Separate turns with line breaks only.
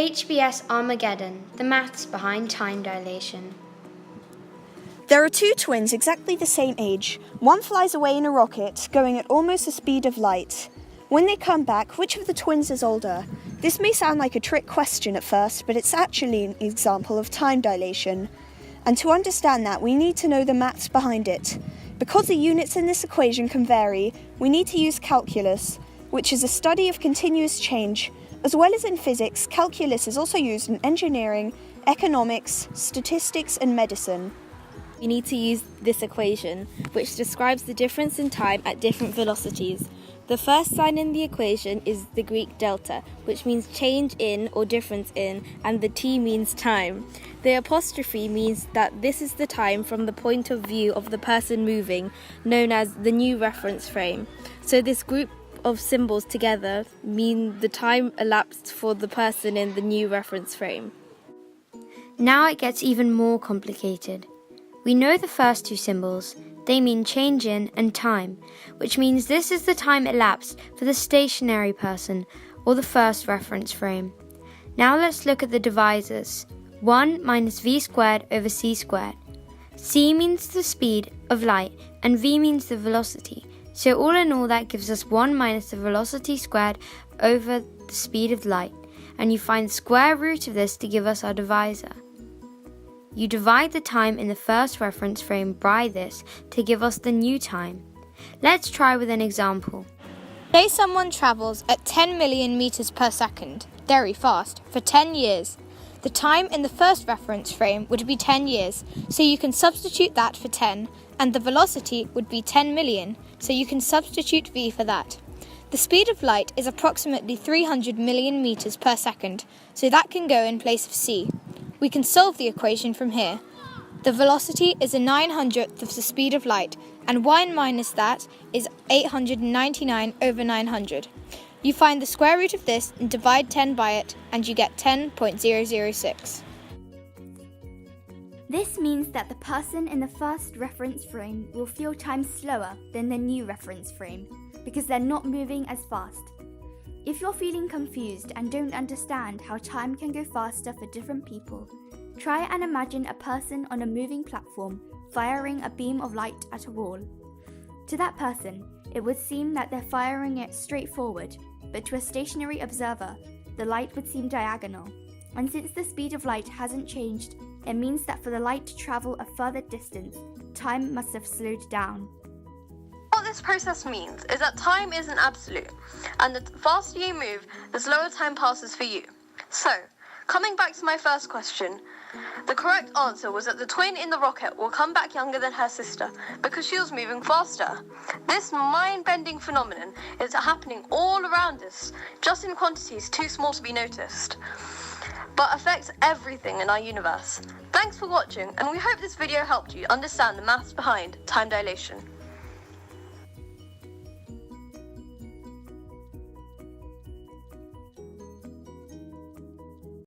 HBS Armageddon, the maths behind time dilation.
There are two twins exactly the same age. One flies away in a rocket, going at almost the speed of light. When they come back, which of the twins is older? This may sound like a trick question at first, but it's actually an example of time dilation. And to understand that, we need to know the maths behind it. Because the units in this equation can vary, we need to use calculus, which is a study of continuous change. As well as in physics, calculus is also used in engineering, economics, statistics, and medicine.
We need to use this equation, which describes the difference in time at different velocities. The first sign in the equation is the Greek delta, which means change in or difference in, and the T means time. The apostrophe means that this is the time from the point of view of the person moving, known as the new reference frame. So this group of symbols together mean the time elapsed for the person in the new reference frame.
Now it gets even more complicated. We know the first two symbols. They mean change in and time, which means this is the time elapsed for the stationary person, or the first reference frame. Now let's look at the divisors. 1 minus v squared over c squared. C means the speed of light and v means the velocity. So all in all that gives us 1 minus the velocity squared over the speed of light. And you find the square root of this to give us our divisor. You divide the time in the first reference frame by this to give us the new time. Let's try with an example.
Say someone travels at 10 million meters per second, very fast, for 10 years. The time in the first reference frame would be 10 years, so you can substitute that for 10, and the velocity would be 10 million, so you can substitute v for that. The speed of light is approximately 300 million meters per second, so that can go in place of c. We can solve the equation from here. The velocity is a 900th of the speed of light, and 1 minus that is 899 over 900. You find the square root of this and divide 10 by it, and you get 10.006.
This means that the person in the first reference frame will feel time slower than the new reference frame, because they're not moving as fast. If you're feeling confused and don't understand how time can go faster for different people, try and imagine a person on a moving platform firing a beam of light at a wall. To that person, it would seem that they're firing it straight forward, but to a stationary observer, the light would seem diagonal. And since the speed of light hasn't changed, it means that for the light to travel a further distance, time must have slowed down.
What this process means is that time isn't absolute, and the faster you move, the slower time passes for you. So, coming back to my first question, the correct answer was that the twin in the rocket will come back younger than her sister because she was moving faster. This mind-bending phenomenon is happening all around us, just in quantities too small to be noticed, but affects everything in our universe. Thanks for watching, and we hope this video helped you understand the maths behind time dilation.